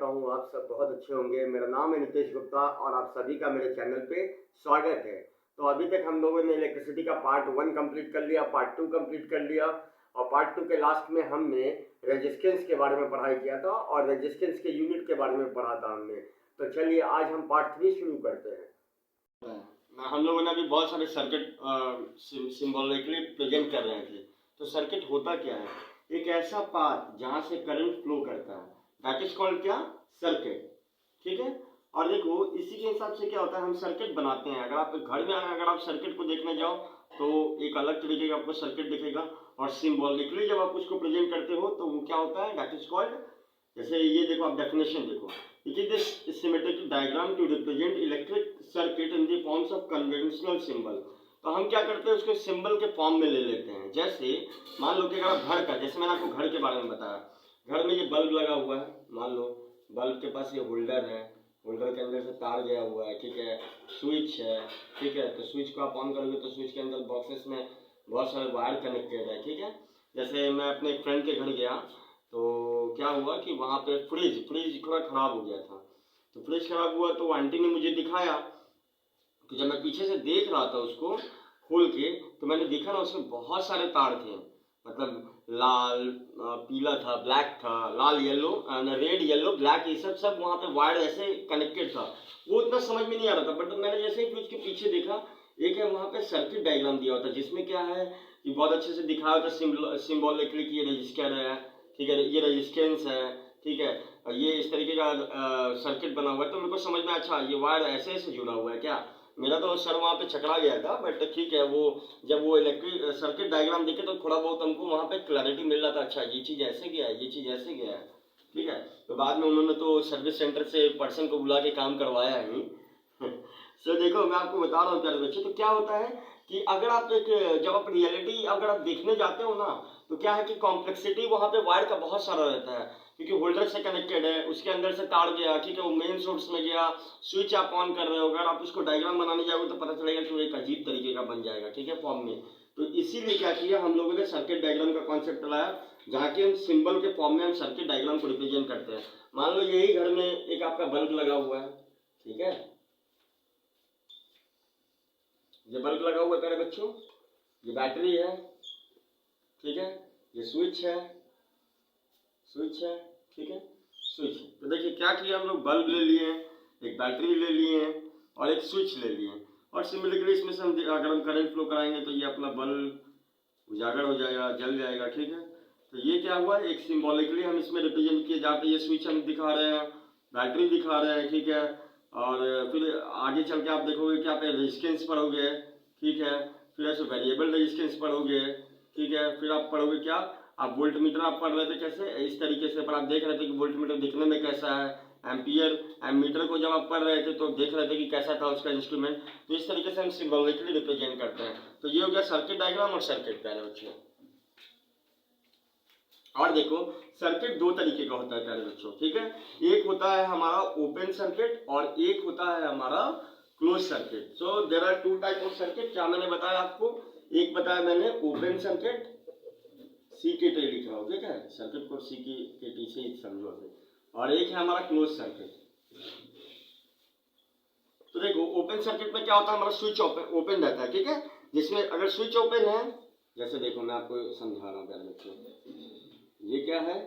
हूँ आप सब बहुत अच्छे होंगे। मेरा नाम है नितेश गुप्ता और आप सभी का मेरे चैनल पे स्वागत है। तो अभी तक हम लोगों ने इलेक्ट्रिसिटी का पार्ट 1 कंप्लीट कर लिया, पार्ट 2 कंप्लीट कर लिया और पार्ट 2 के लास्ट में हमने रेजिस्टेंस के बारे में पढ़ाई किया था और रेजिस्टेंस के यूनिट के बारे में पढ़ा था हमने। तो चलिए आज हम पार्ट 3 शुरू करते हैं। हम लोगों ने अभी बहुत सारे सर्किट सिंबॉलिकली प्रेजेंट कर रहे थे। तो सर्किट होता क्या है? एक ऐसा पाथ जहां से करंट फ्लो करता है, दैट इज कॉल्ड क्या? सर्किट। ठीक है। और देखो इसी के हिसाब से क्या होता है, हम सर्किट बनाते हैं। अगर आप घर में अगर आप सर्किट को देखने जाओ तो एक अलग तरीके का आपको सर्किट दिखेगा और सिंबॉलिकली जब आप उसको प्रेजेंट करते हो तो वो क्या होता है, दैट इज कॉल्ड, जैसे ये देखो आप डेफिनेशन देखो, it is the symmetric diagram to represent electric circuit in the forms of conventional symbol. तो हम क्या करते हैं, उसको सिंबल के फॉर्म में ले लेते हैं। जैसे मान लो कि अगर घर का, जैसे मैंने आपको घर के बारे में बताया, घर में ये बल्ब लगा हुआ है, मान लो बल्ब के पास ये होल्डर है, होल्डर के अंदर से तार गया हुआ है, ठीक है, स्विच है, ठीक है। तो स्विच को आप ऑन करोगे तो स्विच के अंदर बॉक्सेस में बहुत सारे वायर कनेक्टेड है, ठीक है। जैसे मैं अपने एक फ्रेंड के घर गया तो क्या हुआ कि वहाँ पे फ्रिज थोड़ा खराब हो गया था। तो फ्रिज खराब हुआ तो आंटी ने मुझे दिखाया। तो जब मैं पीछे से देख रहा था उसको खोल के, तो मैंने देखा ना उसमें बहुत सारे तार थे, मतलब लाल पीला था, ब्लैक था, लाल येलो, रेड येलो ब्लैक, ये सब वहाँ पे वायर ऐसे कनेक्टेड था। वो उतना समझ में नहीं आ रहा था, बट मैंने जैसे ही फ्रिज के पीछे देखा, एक है वहाँ पे सर्किट डायग्राम दिया होता है जिसमें क्या है कि बहुत अच्छे से दिखाया होता है सिंबॉलिकली कि ये रजिस्टर है, ठीक है, ये रेजिस्टेंस है, ठीक है, ये इस तरीके का सर्किट बना हुआ है। तो मेरे को समझ में अच्छा ये वायर ऐसे ऐसे जुड़ा हुआ है क्या। मेरा तो सर वहाँ पे चकरा गया था, बट ठीक है, वो जब वो इलेक्ट्रिक सर्किट डायग्राम देखे तो थोड़ा बहुत हमको वहाँ पे क्लैरिटी मिल रहा था, अच्छा ये चीज़ ऐसे गया है, ये चीज़ ऐसे गया है, ठीक है। तो बाद में उन्होंने तो सर्विस सेंटर से पर्सन को बुला के काम करवाया ही। सो देखो मैं आपको बता रहा हूँ प्यारे बच्चे, तो क्या होता है कि अगर आप जब आप रियलिटी अगर आप देखने जाते हो ना, तो क्या है कि कॉम्प्लेक्सिटी वहाँ पे वायर का बहुत सारा रहता है, क्योंकि होल्डर से कनेक्टेड है, उसके अंदर से तार गया, ठीक है, वो मेन सोर्स में गया, स्विच आप ऑन कर रहे हो, अगर आप उसको डायग्राम बनाने जाओगे तो पता चलेगा कि वो एक अजीब तरीके का बन जाएगा, ठीक है, फॉर्म में। तो इसीलिए क्या किया हम लोगों ने, सर्किट डायग्राम का कॉन्सेप्ट लाया, जहाँ की हम सिंबल के फॉर्म में हम सर्किट डायग्राम को रिप्रेजेंट करते हैं। मान लो यही घर में एक आपका बल्ब लगा हुआ है, ठीक है, ये बल्ब लगा हुआ है प्यारे बच्चों, ये बैटरी है, ठीक है, ये स्विच है, ठीक है, स्विच। तो देखिए क्या किया हम लोग, बल्ब ले लिए, एक बैटरी ले लिए और एक स्विच ले लिए, और सिमिलरली इसमें से हम अगर हम करंट फ्लो कराएंगे तो ये अपना बल्ब उजागर हो जाएगा, जल जाएगा, ठीक है। तो ये क्या हुआ, एक सिंबॉलिकली हम इसमें रिप्रेजेंट किए, जहाँ पे ये स्विच हम दिखा रहे हैं, बैटरी दिखा रहे हैं, ठीक है। और फिर आगे चल के आप देखोगे कि आप रेजिस्टेंस पढ़ोगे, ठीक है, फिर ऐसे वेरिएबल रेजिस्टेंस पढ़ोगे, ठीक है, फिर आप पढ़ोगे क्या, आप वोल्ट मीटर आप पढ़ रहे थे कैसे, इस तरीके से, पर आप देख रहे थे कि वोल्ट मीटर दिखने में कैसा है, एम्पियर एमीटर को जब आप पढ़ रहे थे तो देख रहे थे कि कैसा था उसका इंस्ट्रूमेंट। तो इस तरीके से हम सिंबॉलिकली रिप्रेजेंट करते हैं। तो ये हो गया सर्किट डायग्राम और सर्किट प्यारे बच्चों। और देखो सर्किट दो तरीके का होता है प्यारे बच्चों, ठीक है, एक होता है हमारा ओपन सर्किट और एक होता है हमारा close circuit. So there are two type of circuit. क्या मैंने बताया आपको, एक बताया मैंने ओपन सर्किट, सी के टी लिख रहा हूँ, ठीक है, सर्किट को सी के टी से समझो, और एक है हमारा क्लोज सर्किट। तो देखो ओपन सर्किट में क्या होता है, हमारा स्विच ओपन रहता है, ठीक है, जिसमें अगर स्विच ओपन है, जैसे देखो मैं आपको समझा रहा हूँ प्यारे बच्चों, ये क्या है,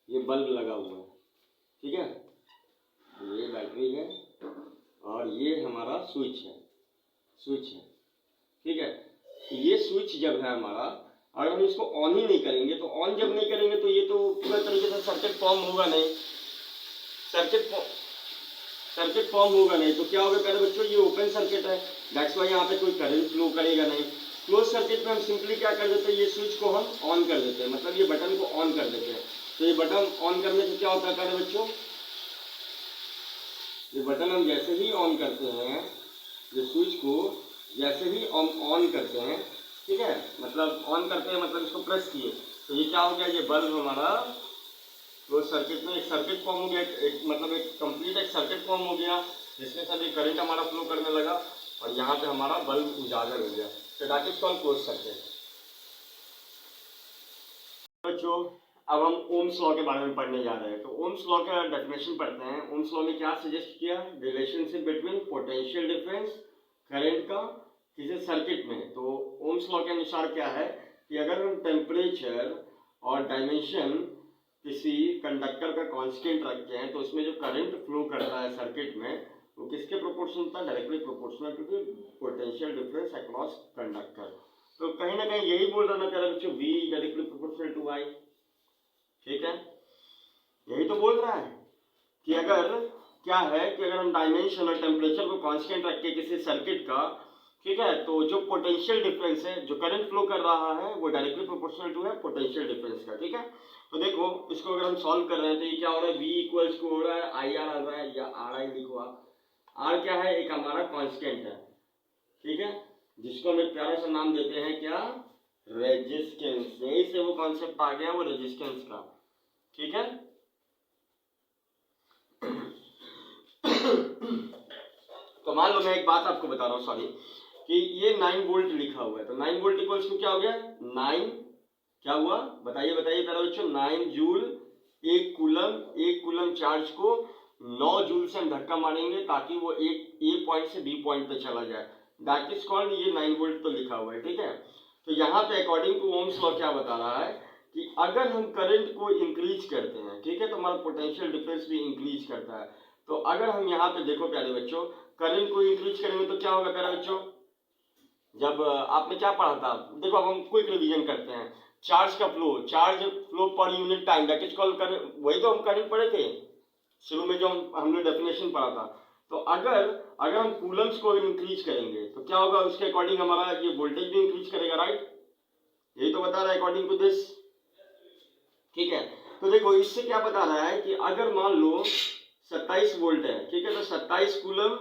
ये बल्ब लगा हुआ है, ठीक है, ये बैटरी है और ये हमारा स्विच है, ठीक है। तो ये स्विच जब है हमारा, अगर हम इसको ऑन ही नहीं करेंगे, तो ऑन जब नहीं करेंगे तो ये तो पूरा तरीके से सर्किट फॉर्म होगा नहीं, सर्किट फॉर्म होगा नहीं। तो क्या होगा प्यारे बच्चों, ये ओपन सर्किट है, दैट्स वाई यहाँ पे कोई करंट फ्लो करेगा नहीं। क्लोज सर्किट में हम सिंपली क्या कर देते हैं, ये स्विच को हम ऑन कर देते हैं, मतलब ये बटन को ऑन कर देते हैं। तो ये बटन ऑन करने से क्या होता है प्यारे बच्चों, ये बटन हम जैसे ही ऑन करते हैं, ये स्विच को जैसे ही ऑन करते हैं, ठीक है, मतलब ऑन करते हैं मतलब इसको प्रेस किए, तो ये क्या हो गया, ये बल्ब हमारा क्लोज सर्किट में एक सर्किट फॉर्म हो गया, एक मतलब एक कंप्लीट एक सर्किट फॉर्म हो गया, जिसमें से करंट हमारा फ्लो करने लगा और यहाँ पे हमारा बल्ब उजागर हो गया। तो that is called close circuit. बच्चों अब हम ओम्स लॉ के बारे में पढ़ने जा रहे हैं। तो ओम्स लॉ का डेफिनेशन पढ़ते हैं। ओम्स लॉ में क्या सजेस्ट किया, relationship between potential difference current का किसी सर्किट में। तो ओम्स लॉ के अनुसार क्या है कि अगर हम टेम्परेचर और डायमेंशन किसी कंडक्टर का कांस्टेंट रखते हैं तो उसमें जो करंट फ्लो करता है सर्किट में वो किसके प्रोपोर्शनल था, directly proportional to the potential difference across conductor. तो कहीं ना कहीं यही बोल रहा ना प्यारे बच्चों, V directly proportional to I। ठीक है, यही तो बोल रहा है कि अगर क्या है कि अगर हम डायमेंशन और टेम्परेचर को कांस्टेंट रख के किसी सर्किट का, ठीक है, तो जो पोटेंशियल डिफरेंस है, जो करंट फ्लो कर रहा है वो डायरेक्टली प्रोपोर्शनल टू है पोटेंशियल डिफरेंस का। ठीक है, तो देखो इसको अगर हम सॉल्व कर रहे हैं तो ये क्या हो रहा है, V इक्वल्स को हो रहा है IR आ रहा है या RI लिखो आप। R क्या है, एक हमारा कांस्टेंट है, ठीक है, जिसको हम एक प्यारा सा नाम देते हैं क्या, रेजिस्टेंस। यही से वो कॉन्सेप्ट आ गया वो रेजिस्टेंस का। ठीक है, तो मान लो मैं एक बात आपको बता रहा हूँ, सॉरी, कि ये 9 वोल्ट लिखा हुआ है, तो 9 वोल्ट इक्वल्स टू क्या हो गया, 9 क्या हुआ, बताइए बताइए प्यारे बच्चों, 9 जूल एक कूलम चार्ज को 9 जूल से हम धक्का मारेंगे ताकि वो एक ए पॉइंट से बी पॉइंट पे चला जाए, दैट इज कॉल्ड, ये 9 वोल्ट तो लिखा हुआ है। ठीक है, तो यहाँ पे अकॉर्डिंग टू ओम्स लॉ क्या बता रहा है कि अगर हम करंट को इंक्रीज करते हैं, ठीक है, तो हमारा पोटेंशियल डिफरेंस भी इंक्रीज करता है। तो अगर हम यहाँ पे देखो प्यारे बच्चों, करंट को इंक्रीज करेंगे तो क्या होगा प्यारे बच्चों, जब आपने क्या पढ़ा था, देखो अब हम क्विक रिवीजन करते हैं, charge flow per unit time, that is called current, वही तो हम करंट पढ़े थे शुरू में जो हमने डेफिनेशन पढ़ा था। तो अगर हम कूलम्स को इंक्रीज करेंगे तो क्या होगा, उसके अकॉर्डिंग हमारा ये वोल्टेज भी इंक्रीज करेगा, राइट, यही तो बता रहा है अकॉर्डिंग टू दिस। ठीक है, तो देखो इससे क्या बता रहा है कि अगर मान लो 27 वोल्ट है, ठीक है, तो 27 कूलम,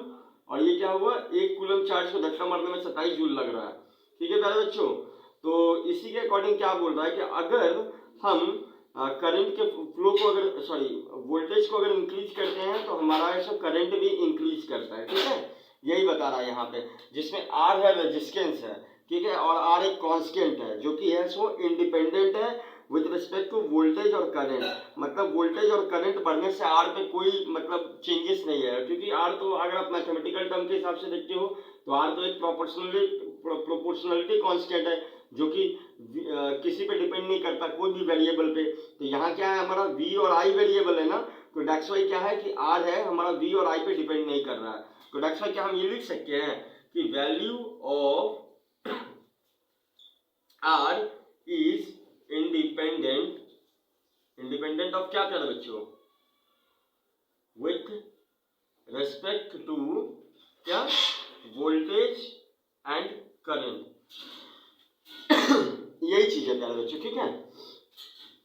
और ये क्या हुआ, एक कूलम चार्ज को धक्का मारने में 27 जूल लग रहा है। ठीक है प्यारे बच्चों, तो इसी के अकॉर्डिंग क्या बोल रहा है कि अगर हम करंट के फ्लो को अगर वोल्टेज को अगर इंक्रीज करते हैं तो हमारा ऐसा करंट भी इंक्रीज करता है। ठीक है, यही बता रहा है यहाँ पे, जिसमें R है रेजिस्टेंस है, ठीक है, और R एक कांस्टेंट है जो कि है सो इंडिपेंडेंट है विद रिस्पेक्ट टू वोल्टेज और करंट, मतलब वोल्टेज और करंट बढ़ने से R पे कोई मतलब चेंजेस नहीं है, क्योंकि R तो अगर आप मैथमेटिकल टर्म के हिसाब से देखते हो तो R तो एक प्रोपोर्शनलिटी कांस्टेंट है जो कि किसी पे डिपेंड नहीं करता, कोई भी वेरिएबल पे। तो यहाँ क्या है, हमारा V और I वेरिएबल है ना, तो डेट्स वाई क्या है कि R है हमारा V और I पे डिपेंड नहीं कर रहा है। तो डेट्स वाई क्या हम ये लिख सकते हैं कि value of R is independent of क्या कर बच्चों, विथ रेस्पेक्ट टू क्या, वोल्टेज एंड करंट। यही चीज है प्यारे बच्चों। ठीक है,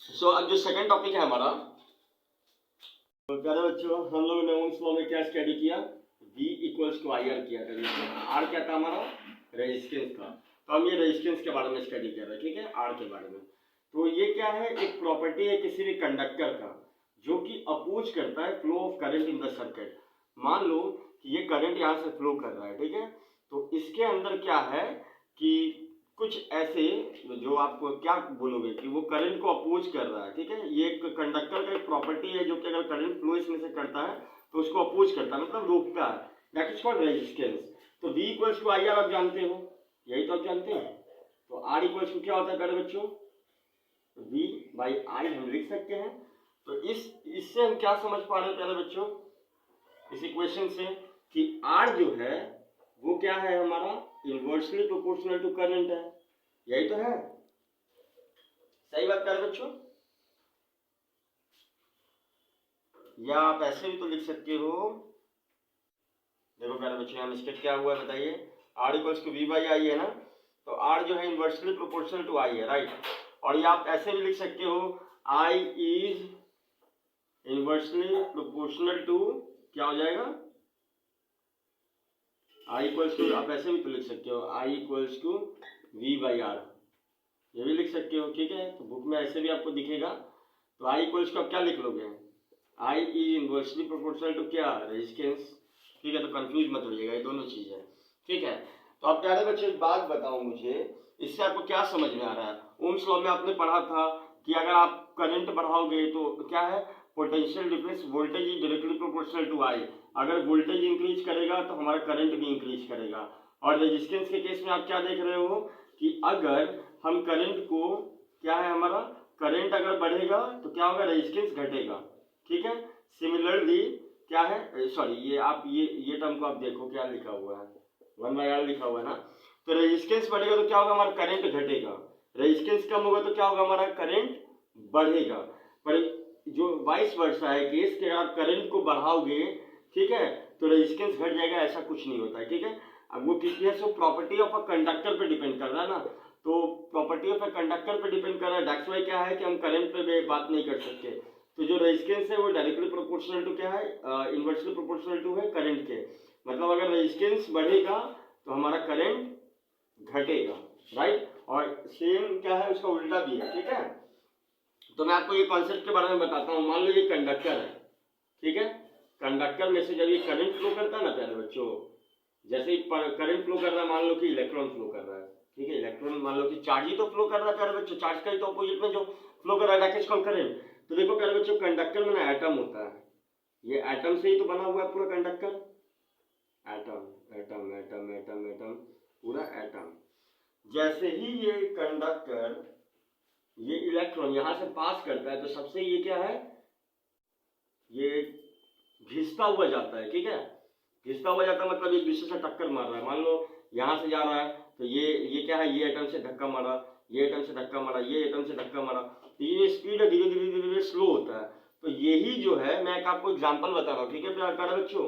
सो अब जो सेकंड टॉपिक है हमारा, तो प्यारे बच्चों हम लोगों ने ओम्स लॉ में क्या स्टडी किया, V इक्वल्स टू IR किया था। R क्या था हमारा, रेजिस्टेंस था, तो हम ये रेजिस्टेंस के बारे में स्टडी कर रहे हैं। ठीक है, R के बारे में, तो ये क्या है, एक प्रॉपर्टी है किसी भी कंडक्टर का जो कि अपोज करता है flow of current in the circuit. मान लो कि ये करंट यहाँ से फ्लो कर रहा है, ठीक है, तो इसके अंदर क्या है कि कुछ ऐसे जो आपको क्या बोलोगे कि वो करंट को अपोज कर रहा है। ठीक है, ये एक कंडक्टर का एक प्रॉपर्टी है जो कि अगर करंट फ्लो इसमें से करता है तो उसको अपोज करता है, मतलब रोकता है, दैट इज कॉल्ड रेजिस्टेंस। तो V इक्वल्स टू IR आप जानते हो, यही तो आप जानते हैं। तो R इक्वल्स टू क्या होता है प्यारे बच्चों, V बाई I हम लिख सकते हैं। तो इससे हम क्या समझ पा रहे हैं प्यारे बच्चों, इस इक्वेशन से, कि R जो है वो क्या है हमारा, इनवर्सली प्रोपोर्शनल टू करंट है, यही तो है, सही बात प्यारे बच्चों। या आप ऐसे भी तो लिख सकते हो, देखो प्यारे बच्चों यहाँ मिस्टेक क्या हुआ है बताइए, R equals to V by I है ना, तो R जो है इनवर्सली प्रोपोर्शनल टू I है, राइट, और ये आप ऐसे भी लिख सकते हो, I is inversely proportional to क्या हो जाएगा, I इक्वल्स टू, आप ऐसे भी तो लिख सकते हो, I equals to V by R, ये भी लिख सकते हो। ठीक है, तो बुक में ऐसे भी आपको दिखेगा। तो I इक्वल्स को आप क्या लिख लोगे, I is inversely proportional to क्या, रेजिस्टेंस। ठीक है, तो कंफ्यूज मत होइएगा, ये दोनों चीज है। ठीक है, तो आप प्यारे बच्चे एक बात बताओ मुझे, इससे आपको क्या समझ में आ रहा है। ओम्स लॉ में आपने पढ़ा था कि अगर आप करंट बढ़ाओगे तो क्या है, potential difference voltage is directly proportional to I. अगर वोल्टेज इंक्रीज करेगा तो हमारा करंट भी इंक्रीज करेगा। और रेजिस्टेंस के केस में आप क्या देख रहे हो कि अगर हम करंट को, क्या है हमारा करंट अगर बढ़ेगा तो क्या होगा, रेजिस्टेंस घटेगा। ठीक है, सिमिलरली क्या है, सॉरी ये आप ये टर्म को आप देखो क्या लिखा हुआ है, 1/r लिखा हुआ है ना। तो रेजिस्टेंस बढ़ेगा तो क्या होगा, हमारा करंट घटेगा। रेजिस्टेंस कम होगा तो क्या होगा, हमारा करंट बढ़ेगा। पर जो वाइस वर्सा है केस के, आप करंट को बढ़ाओगे, ठीक है, तो रेजिस्टेंस घट जाएगा, ऐसा कुछ नहीं होता है। ठीक है, अब वो किसी है so property of a conductor पे डिपेंड कर रहा है ना, तो प्रॉपर्टी ऑफ अ कंडक्टर पे डिपेंड कर रहा है। दैट्स व्हाई क्या है कि हम करंट पे बात नहीं कर सकते। तो जो रेजिस्टेंस है वो डायरेक्टली प्रोपोर्शनल टू क्या है, इनवर्सली प्रोपोर्शनल टू है करंट के। मतलब अगर रेजिस्टेंस बढ़ेगा तो हमारा करंट घटेगा, राइट। और सेम क्या है, उसका उल्टा भी है। ठीक है, तो मैं आपको ये कॉन्सेप्ट के बारे में बताता हूँ। मान लो ये कंडक्टर है, ठीक है, कंडक्टर में से जब ये करंट फ्लो करता है ना प्यारे बच्चों, जैसे ही करंट फ्लो कर रहा है, मान लो कि इलेक्ट्रॉन फ्लो कर रहा है, ठीक है, इलेक्ट्रॉन मान लो कि चार्ज ही तो फ्लो कर रहा है प्यारे बच्चों, चार्ज का ही तो अपोजिट में जो फ्लो कर रहा है दैट इज कॉल्ड करंट। तो देखो प्यारे बच्चों, कंडक्टर में ना एटम होता है, ये एटम से ही तो बना हुआ है पूरा conductor, atom atom atom atom atom पूरा एटम। जैसे ही ये कंडक्टर ये इलेक्ट्रॉन यहां से पास करता है तो सबसे ये क्या है, ये घिसता हुआ जाता है। ठीक है, घिसता हुआ जाता है मतलब एक दूसरे से टक्कर मार रहा है। मान लो यहां से जा रहा है तो ये क्या है, ये एटम से धक्का मारा, ये एटम से धक्का मारा, ये एटम से धक्का मारा, तो ये स्पीड है धीरे धीरे धीरे धीरे स्लो होता है। तो यही जो है, मैं आपको एग्जांपल बता रहा हूँ। ठीक है प्यारे बच्चों,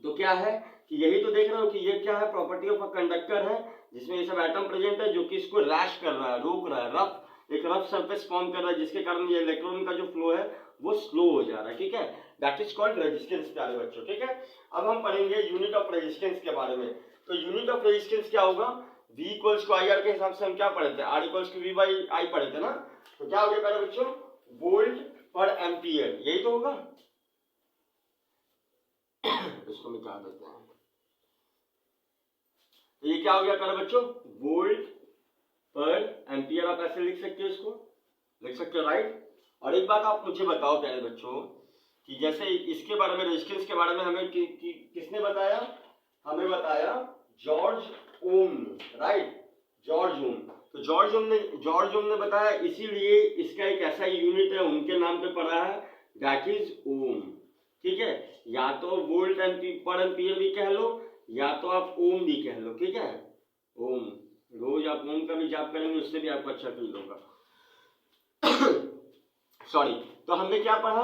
तो क्या है कि यही तो देख रहे हो कि ये क्या है, प्रॉपर्टी ऑफ अ कंडक्टर है, जिसमें ये सब एटम प्रेजेंट है जो कि इसको रैश कर रहा है, रोक रहा है, एक रफ सरफेस फॉर्म कर रहा है, जिसके कारण ये इलेक्ट्रॉन का जो फ्लो है वो स्लो हो जा रहा है। ठीक है, दैट इज कॉल्ड रेजिस्टेंस प्यारे बच्चों। ठीक है, अब हम पढ़ेंगे यूनिट ऑफ रेजिस्टेंस के बारे में। तो यूनिट ऑफ रेजिस्टेंस क्या होगा, V इक्वल्स टू IR के हिसाब से हम क्या पढ़े थे, R इक्वल्स टू V/I पढ़े थे ना। तो क्या हो गया प्यारे बच्चों, वोल्ट पर एम्पियर, यही तो होगा। इसको मिटा देते हैं, तो ये क्या हो गया प्यारे बच्चों, वोल्ट पर एम्पियर। आप ऐसे लिख सकते हो, इसको लिख सकते हो, राइट। और एक बात आप मुझे बताओ प्यारे बच्चों कि जैसे इसके बारे में, रेजिस्टेंस के बारे में हमें किसने बताया, हमें बताया जॉर्ज ओम, राइट, जॉर्ज ओम। तो जॉर्ज ओम ने बताया, इसीलिए इसका एक ऐसा यूनिट है उनके नाम पे पड़ा है, दैट इज ओम। ठीक है, या तो वोल्ट पर एम्पियर भी कह लो, या तो आप ओम भी कह लो। ठीक है, ओम, रोज आप ओम का भी जाप करेंगे, उससे भी आपको अच्छा फील होगा। सॉरी, तो हमने क्या पढ़ा,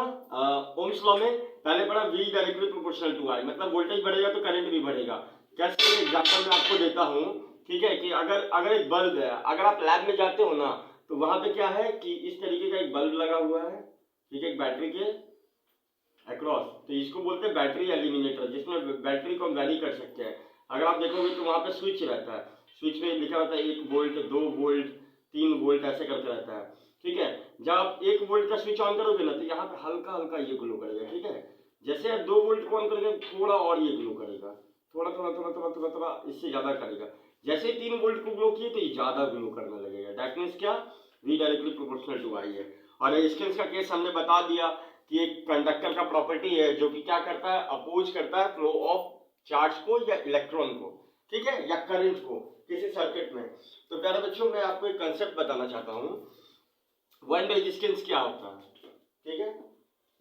ओम्स लॉ में पहले पढ़ा V directly proportional to I, मतलब वोल्टेज बढ़ेगा तो करंट भी बढ़ेगा। कैसे, एग्जांपल मैं आपको देता हूं। ठीक है, कि अगर एक बल्ब है, अगर आप लैब में जाते हो ना, तो वहां पे क्या है कि इस तरीके का एक बल्ब लगा हुआ है, ठीक है, एक बैटरी के अक्रॉस, तो इसको बोलते हैं बैटरी एलिमिनेटर, जिसमें बैटरी को हम वैरी कर सकते हैं। अगर आप देखोगे तो वहां पे स्विच रहता है, स्विच में लिखा होता है 1 वोल्ट 2 वोल्ट 3 वोल्ट ऐसे करके रहता है। ठीक है, जब आप 1 वोल्ट का स्विच ऑन करोगे ना, तो यहाँ पे हल्का हल्का ये ग्लो करेगा। ठीक है, जैसे आप 2 वोल्ट को ऑन करोगे थोड़ा और ये ग्लो करेगा, थोड़ा थोड़ा थोड़ा थोड़ा थोड़ा थोड़ा इससे ज्यादा करेगा। जैसे 3 वोल्ट को ग्लो किए तो ये ज्यादा ग्लो करने लगेगा। दैट मीन्स क्या, V directly proportional to I है। और रेजिस्टेंस का केस हमने बता दिया कि एक कंडक्टर का प्रॉपर्टी है जो कि क्या करता है, अपोज करता है फ्लो ऑफ चार्ज को या इलेक्ट्रॉन को, ठीक है, या करंट को किसी सर्किट में। तो प्यारे बच्चों, मैं आपको एक कंसेप्ट बताना चाहता हूं, वन रेजिस्टेंस क्या होता है, ठीक है,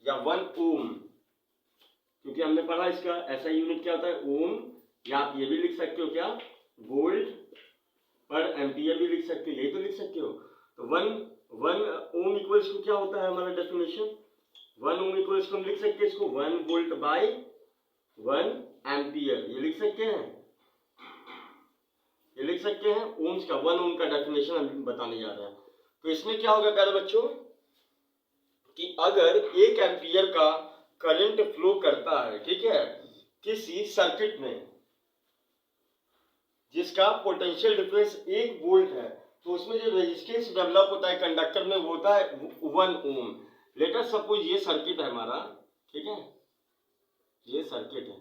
या 1 ओम, क्योंकि हमने पढ़ा इसका ऐसा यूनिट क्या होता है, ओम, या आप ये भी लिख सकते हो क्या, वोल्ट पर एम्पियर भी लिख सकते हो, यही तो लिख सकते हो। तो 1 ओम इक्वल्स टू क्या होता है हमारा डेफिनेशन, 1 ओम इक्वल्स टू हम लिख सकते हैं इसको 1 वोल्ट बाय 1 एम्पियर, ये लिख सकते हैं, ये लिख सकते हैं ओम्स का, 1 ओम का डेफिनेशन हम बताने जा रहे हैं। तो इसमें क्या होगा प्यारे बच्चों कि अगर 1 एम्पियर का करंट फ्लो करता है, ठीक है, किसी सर्किट में जिसका पोटेंशियल डिफरेंस 1 वोल्ट है, तो उसमें जो रेजिस्टेंस डेवलप होता है कंडक्टर में वो होता है 1 ओम। लेट अस सपोज ये सर्किट है हमारा, ठीक है, ये सर्किट है,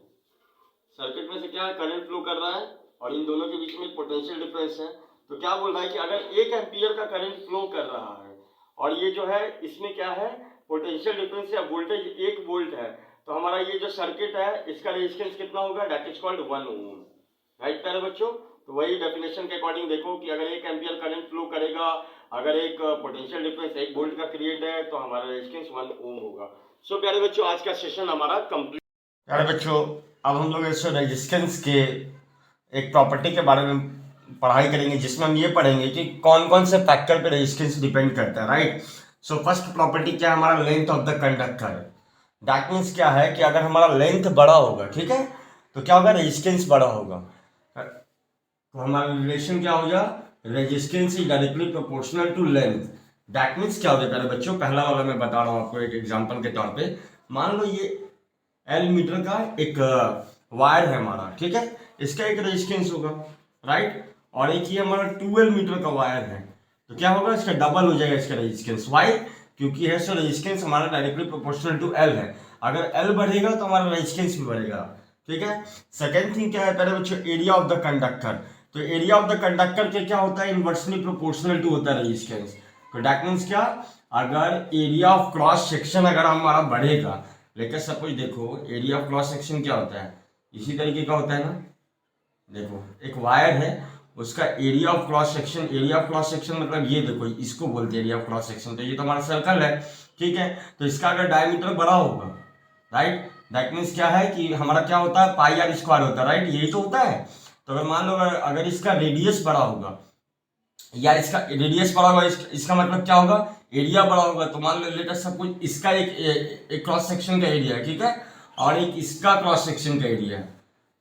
सर्किट में से क्या है, करंट फ्लो कर रहा है और इन दोनों के बीच में पोटेंशियल डिफरेंस है। तो क्या बोल रहा है कि अगर 1 एम्पियर का करंट फ्लो कर रहा है और ये जो है इसमें क्या है, पोटेंशियल डिफरेंस या वोल्टेज 1 वोल्ट है, तो हमारा ये जो सर्किट है इसका रेजिस्टेंस कितना होगा, that is called 1 ohm. Right प्यारे बच्चों, तो वही डेफिनेशन के अकॉर्डिंग देखो कि अगर 1 एम्पियर करंट फ्लो करेगा, अगर एक पोटेंशियल डिफरेंस 1 वोल्ट का क्रिएट है, तो हमारा रेजिस्टेंस 1 ओम होगा। सो प्यारे बच्चों, आज का सेशन हमारा कंप्लीट। प्यारे बच्चों, अब हम लोग इस रेजिस्टेंस के एक प्रॉपर्टी के बारे में पढ़ाई करेंगे, जिसमें हम ये पढ़ेंगे कि कौन कौन से फैक्टर पे रेजिस्टेंस डिपेंड करता है। राइट, सो फर्स्ट प्रॉपर्टी क्या है, हमारा length of the conductor. That means क्या है कि अगर हमारा लेंथ बड़ा होगा, ठीक है, तो क्या होगा, रेजिस्टेंस बड़ा होगा। तो हमारा रिलेशन क्या हो गया, resistance is directly proportional to length. That means क्या हो गया प्यारे बच्चों, पहला वाला मैं बता रहा हूँ आपको एक एग्जांपल के तौर पे। मान लो ये एल मीटर का एक वायर है हमारा, ठीक है, इसका एक रेजिस्टेंस होगा, राइट, और एक ये हमारा 12 मीटर का वायर है, तो क्या होगा, इसका डबल हो जाएगा इसका रेजिस्टेंस। वाई, क्योंकि है सो रेजिस्टेंस हमारा डायरेक्टली प्रोपोर्शनल टू एल है। अगर एल बढ़ेगा तो हमारा रेजिस्टेंस भी बढ़ेगा, ठीक है। सेकेंड थिंग क्या है पहले बच्चों, एरिया ऑफ द कंडक्टर। तो एरिया ऑफ द कंडक्टर के क्या होता है, इनवर्सली प्रोपोर्शनल टू होता है रेजिस्टेंस। तो दैट मीन्स क्या, अगर एरिया ऑफ क्रॉस सेक्शन अगर हमारा बढ़ेगा, लेकर सपोज देखो एरिया ऑफ क्रॉस सेक्शन क्या होता है, इसी तरीके का होता है ना। देखो एक वायर है, उसका area of cross section, area of cross section मतलब ये देखो, इसको बोलते हैं एरिया ऑफ क्रॉस सेक्शन। तो ये तो हमारा सर्कल है, ठीक है, तो इसका अगर डायमीटर बड़ा होगा, राइट, दैट मीन्स क्या है कि हमारा क्या होता है, पाई आर स्क्वायर होता है, राइट, यही तो होता है। तो अगर मान लो अगर इसका रेडियस बड़ा होगा, या इसका रेडियस बड़ा होगा, इसका मतलब क्या होगा, एरिया बड़ा होगा। तो मान लो लेट अस सपोज इसका एक क्रॉस सेक्शन का एरिया है, ठीक है, और एक इसका क्रॉस सेक्शन का एरिया है।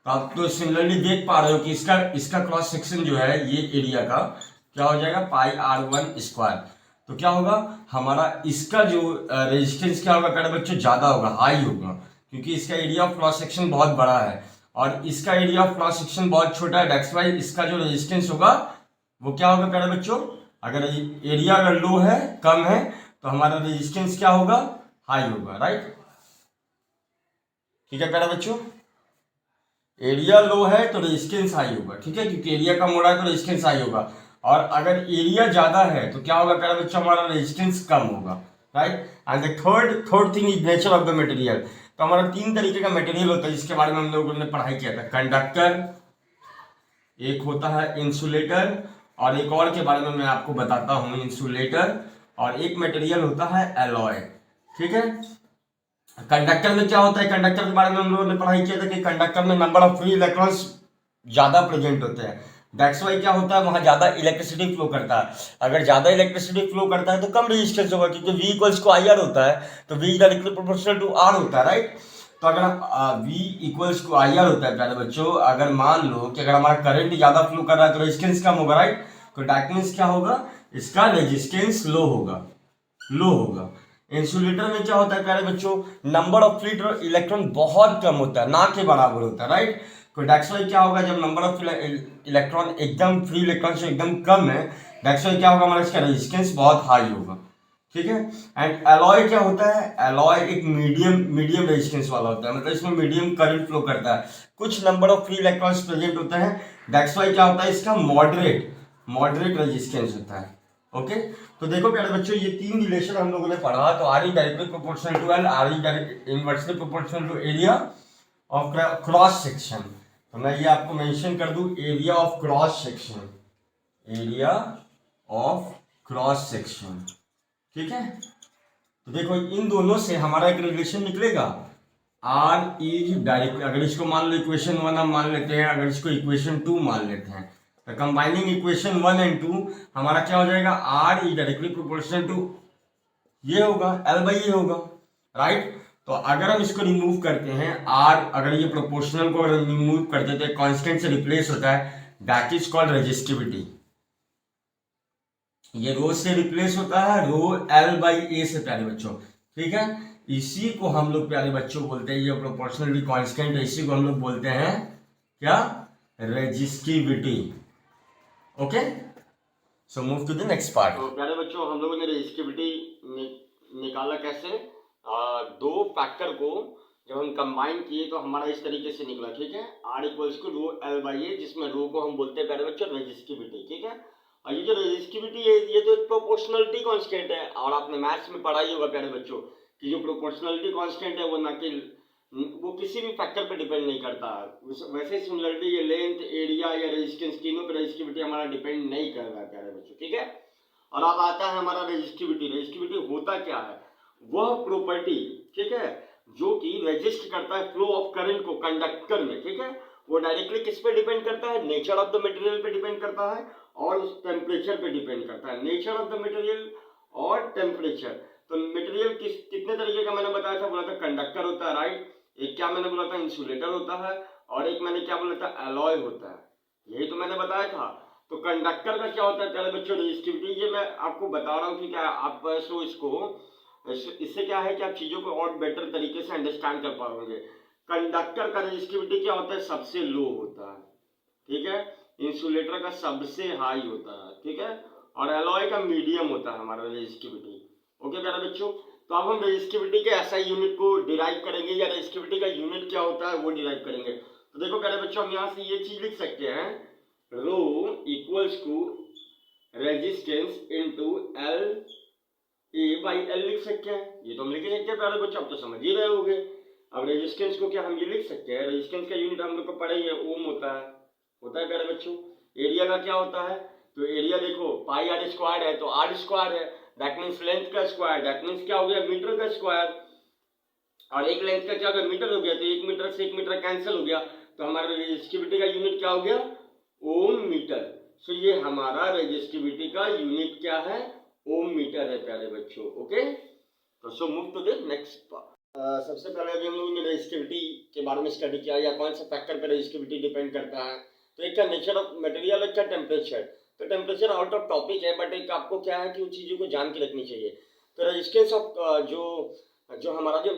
तो आप तो सिमिलरली देख पा रहे हो कि इसका क्रॉस सेक्शन जो है ये एरिया का क्या हो जाएगा, पाई आर 1 स्क्वायर। तो क्या होगा, हमारा इसका जो रेजिस्टेंस क्या होगा प्यारे बच्चों, ज्यादा होगा, हाई होगा, क्योंकि इसका एरिया ऑफ क्रॉस सेक्शन बहुत बड़ा है और इसका एरिया ऑफ क्रॉस सेक्शन बहुत छोटा है। दैट्स व्हाई इसका जो रेजिस्टेंस होगा वो क्या होगा प्यारे बच्चों, अगर एरिया अगर लो है, कम है, तो हमारा रेजिस्टेंस क्या होगा, हाई होगा, राइट। ठीक है प्यारे बच्चों, एरिया लो है तो रेजिस्टेंस हाई होगा, ठीक है, क्योंकि एरिया कम हो रहा है तो रेजिस्टेंस हाई होगा। और अगर एरिया ज्यादा है तो क्या होगा प्यारे बच्चों, हमारा रेजिस्टेंस कम होगा, right. And the third thing is nature of the material. तो हमारा 3 तरीके का मटेरियल होता है जिसके बारे में हम लोगों ने पढ़ाई किया था। कंडक्टर, एक होता है इंसुलेटर, और एक और के बारे में मैं आपको बताता हूं, इंसुलेटर, और एक मटेरियल होता है एलॉय, ठीक है। कंडक्टर में क्या होता है, कंडक्टर के बारे में हम लोगों ने पढ़ाई किया था कि कंडक्टर में नंबर ऑफ फ्री इलेक्ट्रॉन्स ज्यादा प्रेजेंट होते हैं। दैट्स वाई क्या होता है, वहां ज्यादा इलेक्ट्रिसिटी फ्लो करता है। अगर ज्यादा इलेक्ट्रिसिटी फ्लो करता है तो कम रेजिस्टेंस होगा, क्योंकि V इक्वल्स को IR होता है, तो V directly proportional to R होता है, राइट। तो अगर V इक्वल्स को IR होता है प्यारे बच्चों, अगर मान लो कि अगर हमारा करंट ज्यादा फ्लो कर रहा है तो रेजिस्टेंस कम होगा, राइट। तो दैट मीन्स क्या होगा, इसका रेजिस्टेंस लो होगा। इंसुलेटर में क्या होता है प्यारे बच्चों, नंबर ऑफ फ्री इलेक्ट्रॉन बहुत कम होता है, ना के बराबर होता है, राइट। तो दैट्स वाई क्या होगा, जब नंबर ऑफ इलेक्ट्रॉन एकदम फ्री इलेक्ट्रॉन से एकदम कम है, दैट्स वाई क्या होगा, हमारा इसका रेजिस्टेंस बहुत हाई होगा, ठीक है। एंड एलॉय क्या होता है, एलॉय एक मीडियम रेजिस्टेंस वाला होता है, मतलब इसमें मीडियम करंट फ्लो करता है, कुछ number of free electrons present होते हैं। दैट्स वाई क्या होता है, इसका मॉडरेट रेजिस्टेंस होता है, ओके। तो देखो प्यारे बच्चों, ये 3 रिलेशन हम लोगों ने पढ़ा। तो R is directly proportional to L, R is inversely proportional to area of cross section. तो मैं ये आपको मेंशन कर दूं, area of cross section, area of cross section, ठीक है। तो देखो इन दोनों से हमारा एक रिलेशन निकलेगा, आर इज डायरेक्ट, अगर इसको मान लो इक्वेशन 1 हम मान लेते हैं, अगर इसको इक्वेशन 2 मान लेते हैं, तो कंबाइनिंग इक्वेशन 1 एंड 2 हमारा क्या हो जाएगा, R is directly proportional to ये होगा, एल बाई ये होगा, राइट। तो अगर हम इसको रिमूव करते हैं, आर अगर ये प्रोपोर्शनल को रिमूव करते हैं तो कांस्टेंट से रिप्लेस होता है, दैट इज कॉल्ड रेजिस्टिविटी। ये रो से रिप्लेस होता है, रो एल बाई ए से प्यारे बच्चों, ठीक है। इसी को हम लोग प्यारे बच्चों बोलते हैं, ये प्रोपोर्शनली कांस्टेंट है, इसी को हम लोग बोलते हैं क्या, resistivity, okay. So move to the next part. तो प्यारे बच्चों, हम लोगों ने रेजिस्टिविटी निकाला कैसे, दो फैक्टर को जब हम कंबाइन किए तो हमारा इस तरीके से निकला, ठीक है। R equals to rho L by A, जिसमें रो को हम बोलते हैं प्यारे बच्चों रेजिस्टिविटी, ठीक है। और ये जो रेजिस्टिविटी है ये तो एक प्रोपोर्शनलिटी कांस्टेंट है, और आपने मैथ्स में पढ़ा ही होगा प्यारे बच्चों कि जो प्रोपोर्शनलिटी कांस्टेंट है वो ना कि वो किसी भी फैक्टर पे डिपेंड नहीं करता। वैसे सिमिलरिटी ये लेंथ, एरिया या रेजिस्टेंस तीनों पे रेजिस्टिविटी हमारा डिपेंड नहीं कर रहा है प्यारे बच्चों, ठीक है। और अब आता है हमारा रेजिस्टिविटी। रेजिस्टिविटी होता क्या है, वह प्रॉपर्टी, ठीक है, जो कि रेजिस्ट करता है फ्लो ऑफ करंट को कंडक्टर में, ठीक है। वो डायरेक्टली किस पे डिपेंड करता है, नेचर ऑफ द मटेरियल पे डिपेंड करता है और उस टेम्परेचर पे डिपेंड करता है। नेचर ऑफ द मटेरियल और टेम्परेचर। तो मटेरियल कितने तरीके का मैंने बताया था, बोला था कंडक्टर होता है, राइट। एक क्या मैंने बोला था, इंसुलेटर होता है, और एक मैंने क्या बोला था, एलॉय होता है। यही तो मैंने बताया था। तो कंडक्टर का क्या होता है पहले बच्चों, रेजिस्टिविटी। ये मैं आपको बता रहा हूँ कि क्या आप सो इसको इससे क्या है कि आप चीजों को और बेटर तरीके से अंडरस्टैंड कर पाओगे। कंडक्टर का रेजिस्टिविटी क्या होता है, सबसे लो होता है, ठीक है। इंसुलेटर का सबसे हाई होता है, ठीक है। और एलॉय का मीडियम होता है हमारा रेजिस्टिविटी। ओके प्यारे बच्चों, तो अब हम रेजिस्टिविटी के एसआई यूनिट को डिराइव करेंगे, या रेजिस्टिविटी का यूनिट क्या होता है वो डिराइव करेंगे। तो देखो प्यारे बच्चों, हम यहाँ से ये चीज लिख सकते हैं, rho equals to resistance into L A by L लिख सकते हैं। ये तो हम लिख सकते हैं प्यारे बच्चों, आप तो समझ ही रहे होगे। अब रेजिस्टेंस को क्या हम ये लिख सकते हैं, रेजिस्टेंस का यूनिट हम लोग को पढ़े ही है, ओम होता है प्यारे बच्चों। एरिया का क्या होता है, तो एरिया देखो पाई आर स्क्वायर है, तो आर स्क्वायर है, दैट मीन्स लेंथ का स्क्वायर, दैट मीन्स क्या हो गया, मीटर का स्क्वायर। और एक लेंथ का क्या हो गया, मीटर हो गया, तो एक मीटर से एक मीटर कैंसिल हो गया, तो हमारा रेजिस्टिविटी का यूनिट क्या हो गया, ओम मीटर। सो ये हमारा रेजिस्टिविटी का यूनिट क्या है, ओम मीटर है प्यारे बच्चों। ओके, तो so move to the next part. सबसे पहले अभी हम लोगों ने रेजिस्टिविटी के बारे में स्टडी किया, या कौन सा फैक्टर पर रेजिस्टिविटी डिपेंड करता है। तो एक का नेचर ऑफ मटेरियल, एक का टेम्परेचर। तो टेम्परेचर आउट ऑफ टॉपिक है, बट एक आपको क्या है कि उन चीज़ों को जान के रखनी चाहिए। तो रेजिस्टेंस ऑफ जो हमारा जो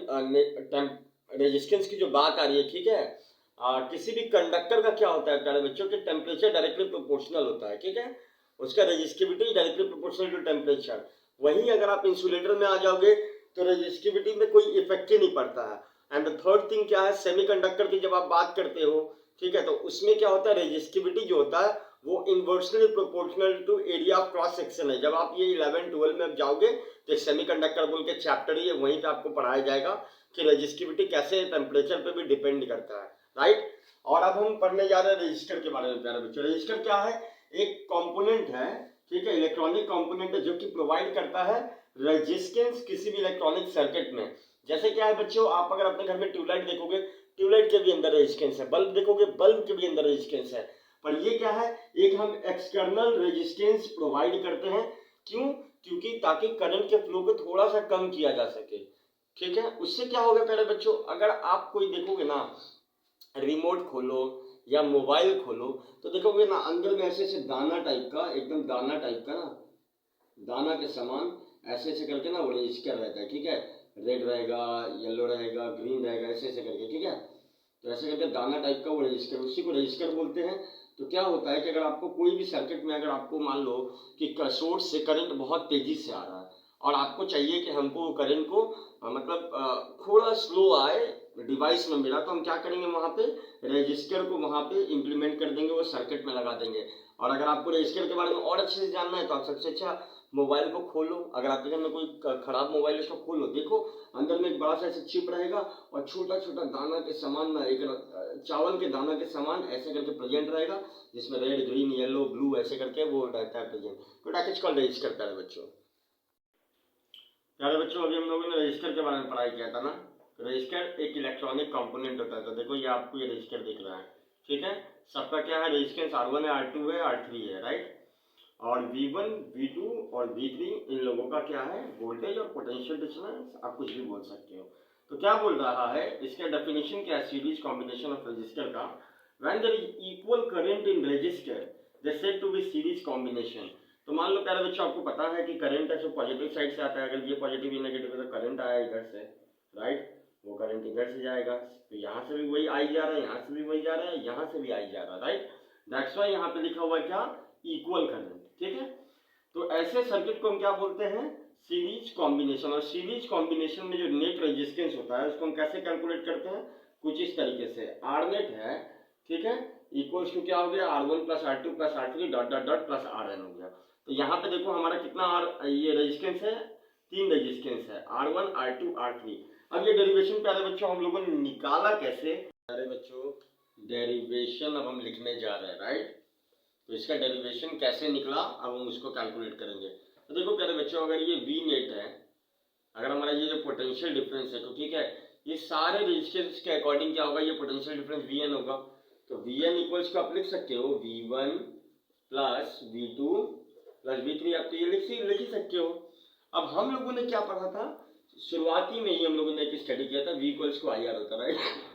रेजिस्टेंस की जो बात आ रही है, ठीक है, किसी भी कंडक्टर का क्या होता है प्यारे बच्चों कि टेम्परेचर डायरेक्टली प्रोपोर्शनल होता है, ठीक है। उसका resistivity directly proportional to temperature. वहीं अगर आप इंसुलेटर में आ जाओगे तो रेजिस्टिविटी में कोई इफेक्ट ही नहीं पड़ता है। एंड द थर्ड थिंग क्या है, सेमीकंडक्टर की जब आप बात करते हो, ठीक है, तो उसमें क्या होता है, रेजिस्टिविटी जो होता है वो inversely proportional to area of cross section है। जब आप ये 11-12 में जाओगे तो सेमीकंडक्टर बोल के चैप्टर ही है, वहीं पे आपको पढ़ाया जाएगा कि रेजिस्टिविटी कैसे टेम्परेचर पे भी डिपेंड करता है, राइट। और अब हम पढ़ने जा रहे हैं रजिस्टर के बारे में प्यारे बच्चों। रजिस्टर क्या है, एक कंपोनेंट है, ठीक है, इलेक्ट्रॉनिक कंपोनेंट है जो कि प्रोवाइड करता है रेजिस्टेंस किसी भी इलेक्ट्रॉनिक सर्किट में। जैसे क्या है बच्चों, आप अगर अपने घर में ट्यूबलाइट देखोगे, ट्यूबलाइट के भी अंदर रेजिस्टेंस है, बल्ब देखोगे, बल्ब के भी अंदर रेजिस्टेंस है। पर ये क्या है, एक हम एक्सटर्नल रेजिस्टेंस प्रोवाइड करते हैं, क्यों, क्योंकि ताकि करंट के फ्लो को थोड़ा सा कम किया जा सके, ठीक है। उससे क्या होगा प्यारे बच्चों, अगर आप कोई देखोगे ना, रिमोट खोलो या मोबाइल खोलो, तो देखोगे ना अंदर में ऐसे ऐसे दाना टाइप का, एकदम दाना टाइप का ना, दाना के समान ऐसे ऐसे करके ना वो रजिस्टर रहता है, ठीक है। रेड रहेगा, येलो रहेगा, ग्रीन रहेगा, ऐसे ऐसे करके, ठीक है। तो ऐसे करके दाना टाइप का वो रजिस्टर, उसी को रजिस्टर बोलते हैं। तो क्या होता है कि अगर आपको कोई भी सर्किट में, अगर आपको मान लो कि सोर्स से करंट बहुत तेजी से आ रहा है और आपको चाहिए कि हमको करंट को मतलब थोड़ा स्लो आए डिवाइस में मिला, तो हम क्या करेंगे, वहाँ पे रजिस्टर को वहाँ पे इम्प्लीमेंट कर देंगे, वो सर्किट में लगा देंगे। और अगर आपको रजिस्टर के बारे में और अच्छे से जानना है तो आप सबसे अच्छा मोबाइल को खोलो, अगर आपके घर में कोई खराब मोबाइल है उसको खोलो, देखो अंदर में एक बड़ा सा ऐसे चिप रहेगा और छोटा छोटा दाना के समान ना, एक चावल के दाना के समान ऐसे करके प्रेजेंट रहेगा, जिसमें रेड, ग्रीन, येलो, ब्लू ऐसे करके वो रहता है प्रेजेंट। तो दैट इज कॉल्ड रजिस्टर प्यारे बच्चों। प्यारे बच्चों, अभी हम लोगों ने रजिस्टर के बारे में पढ़ाई किया था ना। रजिस्टर एक इलेक्ट्रॉनिक कंपोनेंट होता है। तो देखो ये आपको ये रजिस्टर दिख रहा है, ठीक है। सबका क्या है, रेजिस्टेंस R1 है, R2 है, R3 है, राइट। और V1, V2 और V3 इन लोगों का क्या है, वोल्टेज और पोटेंशियल डिफरेंस, आप कुछ भी बोल सकते हो। तो क्या बोल रहा है, इसका डेफिनेशन क्या है, सीरीज कॉम्बिनेशन ऑफ रजिस्टर का, when there is equal current in resistor they said to be series combination. तो मान लो प्यारे बच्चों, आपको पता है कि करंट है जो पॉजिटिव साइड से आता है, अगर ये पॉजिटिव या नेगेटिव है तो करंट आया इधर से, राइट, वो करंट इधर से जाएगा, तो यहाँ से भी वही आई जा रहा है, यहाँ से भी वही जा रहा है, यहाँ से भी आई जा रहा है, राइट। दैट्स व्हाई यहाँ पे लिखा हुआ क्या, इक्वल करंट, ठीक है। तो ऐसे सर्किट को हम क्या बोलते हैं, सीरीज कॉम्बिनेशन। और सीरीज कॉम्बिनेशन में जो नेट रेजिस्टेंस होता है उसको हम कैसे कैलकुलेट करते हैं, कुछ इस तरीके से, आर नेट है, ठीक है, इक्वल्स टू क्या हो गया, R1 plus R2 plus R3 dot dot dot plus Rn हो गया। तो यहाँ पे देखो हमारा कितना ये रेजिस्टेंस है, 3 रेजिस्टेंस है, R1 R2 R3। अब ये डेरिवेशन प्यारे बच्चों हम लोगों ने निकाला कैसे, प्यारे बच्चों डेरिवेशन अब हम लिखने जा रहे हैं, राइट। तो इसका डेरिवेशन कैसे निकला अब हम उसको कैलकुलेट करेंगे। तो देखो प्यारे बच्चों अगर ये V नेट है, अगर हमारा ये जो पोटेंशियल डिफरेंस है, तो ठीक है ये सारे रेजिस्टेंस के अकॉर्डिंग क्या होगा, ये पोटेंशियल डिफरेंस Vn होगा। तो Vn इक्वल्स को आप लिख सकते हो V1 plus V2 plus V3, आप तो ये लिख ही सकते हो। अब हम लोगों ने क्या पढ़ा था, शुरुआती में ही हम लोगों ने एक स्टडी किया था, V इक्वल्स को IR होता है, राइट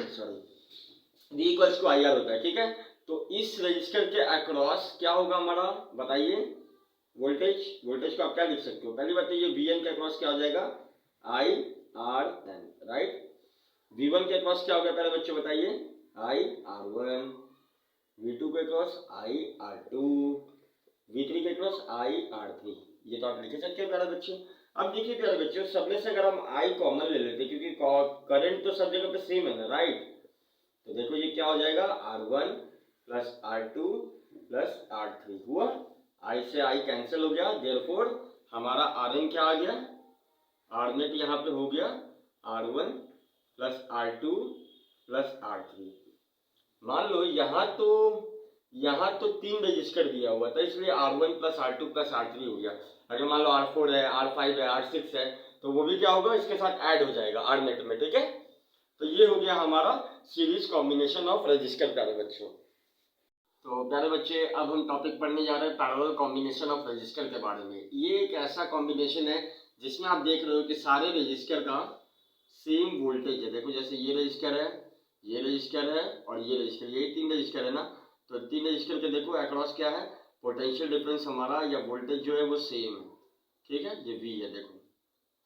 सॉरी, V इक्वल्स को IR होता है, ठीक है। तो इस रजिस्टर के अक्रॉस क्या होगा हमारा, बताइए, वोल्टेज को आप क्या लिख सकते हो, पहली बात तो ये Vn के अक्रॉस क्या हो जाएगा, IRN, राइट। V1 के अक्रॉस क्या हो गया पहले बच्चे बताइए, IR1, V2 के अक्रॉस IR2, V3 के अक्रॉस IR3, ये तो आप लिख सकते हो प्यारे बच्चे। अब देखिए प्यारे बच्चों सब में से अगर हम I कॉमन ले लेते क्योंकि करंट तो सब जगह पे सेम है ना, राइट। तो देखो ये क्या हो जाएगा, R1 plus R2 plus R3 हुआ, I से I कैंसिल हो गया, देयरफॉर हमारा Rn क्या आ गया, R नेट यहाँ पे हो गया R1 plus R2 plus R3। मान लो यहाँ तो 3 रजिस्टर दिया हुआ था, इसलिए R1 plus R2 plus R3 हो गया। अगर मान लो R4 है, R5 है, R6 है, तो वो भी क्या होगा, इसके साथ ऐड हो जाएगा R नेट में, ठीक है। तो ये हो गया हमारा सीरीज कॉम्बिनेशन ऑफ रजिस्टर प्यारे बच्चों। तो प्यारे बच्चे अब हम टॉपिक पढ़ने जा रहे हैं पैरेलल कॉम्बिनेशन ऑफ रजिस्टर के बारे में। ये एक ऐसा कॉम्बिनेशन है जिसमें आप देख रहे हो कि सारे रजिस्टर का सेम वोल्टेज है। देखो जैसे ये रजिस्टर है, ये रजिस्टर है और ये रजिस्टर, यही 3 रजिस्टर है ना। तो 3 रजिस्टर के देखो अक्रॉस क्या है, पोटेंशियल डिफरेंस हमारा या वोल्टेज जो है वो सेम है, ठीक है। ये V है देखो,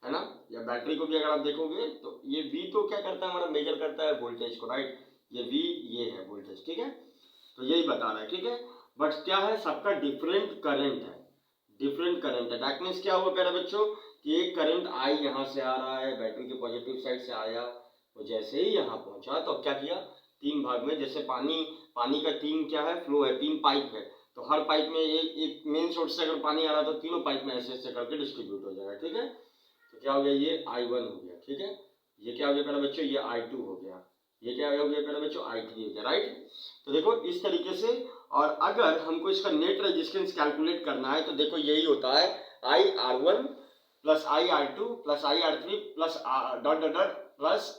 है ना। या बैटरी को भी अगर आप देखोगे तो ये V तो क्या करता है, हमारा मेजर करता है वोल्टेज को, राइट। ये V ये है वोल्टेज, ठीक है। तो यही बता रहा है, ठीक है। बट क्या है, सबका डिफरेंट करंट है, डिफरेंट करंट है। दैट मीन्स क्या हुआ प्यारे बच्चों कि एक करंट I यहाँ से आ रहा है, बैटरी के पॉजिटिव साइड से आया, वो जैसे ही यहाँ पहुंचा तो क्या किया, 3 भाग में, जैसे पानी का 3 क्या है, फ्लो है, 3 पाइप है। तो हर पाइप में एक मेन सोर्स से अगर पानी आ रहा है तो तीनों पाइप में ऐसे ऐसे करके डिस्ट्रीब्यूट हो जाएगा, ठीक है। तो क्या हो गया, ये I1 हो गया, ठीक है। ये क्या हो गया प्यारे बच्चों, ये I2 हो गया, ये क्या हो गया प्यारे बच्चों, I3 हो गया, राइट। तो देखो इस तरीके से। और अगर हमको इसका नेट रेजिस्टेंस कैलकुलेट करना है तो देखो यही होता है, IR1 plus IR2 plus IR3 plus dot dot dot plus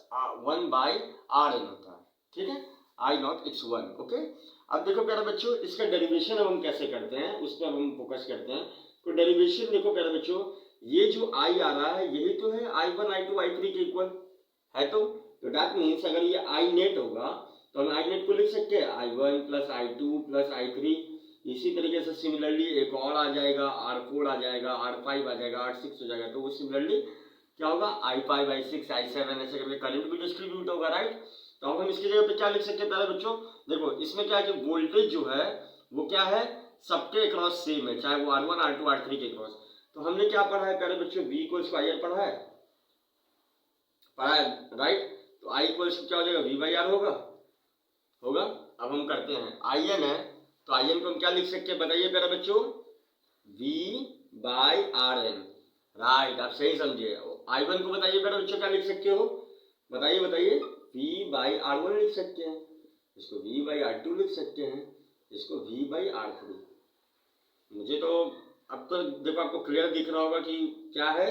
1 by Rn होता है, ठीक है। I not it's 1, okay. अब देखो प्यारे बच्चों इसका डेरिवेशन अब हम कैसे करते हैं उस पर हम फोकस करते हैं। तो डेरिवेशन देखो प्यारे बच्चों, ये जो I आ रहा है यही तो है I1 I2 I3 के इक्वल है। तो दैट मीन्स अगर ये I नेट होगा तो हम I नेट को लिख सकते हैं I1 plus I2 plus I3। इसी तरीके से सिमिलरली एक और आ जाएगा, R4 आ जाएगा, R5 आ जाएगा, R6 हो जाएगा। तो वो सिमिलरली क्या होगा, I5 I6 I7 ऐसे करके करंट भी डिस्ट्रीब्यूट होगा, राइट। तो अब हम इसकी जगह पे क्या लिख सकते हैं प्यारे बच्चों, देखो इसमें क्या है कि वोल्टेज जो है वो क्या है, सबके अक्रॉस सेम है, चाहे वो R1 R2 R3 के अक्रॉस। तो हमने क्या पढ़ा है प्यारे बच्चों, V इक्वल्स टू IR पढ़ा है, राइट। तो I इक्वल्स क्या हो जाएगा, V बाई R होगा। अब हम करते हैं, IN है तो IN को हम क्या लिख सकते हैं बताइए प्यारे बच्चों, V बाई RN, राइट। आप सही समझे। I1 को बताइए प्यारे बच्चों क्या लिख सकते हो, बताइए V बाई R1 लिख सकते हैं, इसको V बाई R2 लिख सकते हैं, इसको V बाई R3। मुझे तो अब तो देखो आपको क्लियर दिख रहा होगा कि क्या है,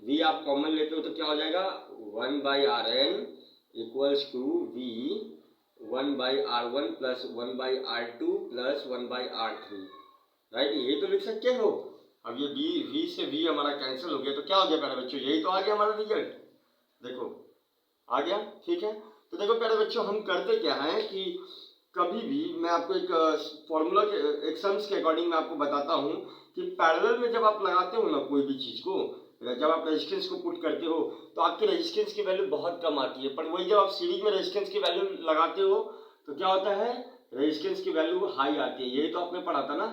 V आप कॉमन लेते हो तो क्या हो जाएगा, 1 by RN equals to V 1 by R1 plus 1 by R2 plus 1 by R3, right. यही तो लिख सकते हो। अब ये V से V हमारा कैंसिल हो गया तो क्या हो गया प्यारे बच्चों, यही तो आ गया हमारा रिजल्ट, देखो आ गया, ठीक है। तो देखो प्यारे बच्चों हम करते क्या है कि कभी भी मैं आपको एक फॉर्मूला के एक सम्स के अकॉर्डिंग मैं आपको बताता हूँ कि पैरेलल में जब आप लगाते हो ना कोई भी चीज़ को, जब आप रेजिस्टेंस को पुट करते हो तो आपकी रेजिस्टेंस की वैल्यू बहुत कम आती है, पर वही जब आप सीरीज में रेजिस्टेंस की वैल्यू लगाते हो तो क्या होता है, रेजिस्टेंस की वैल्यू हाई आती है। यही तो आपने पढ़ा था ना।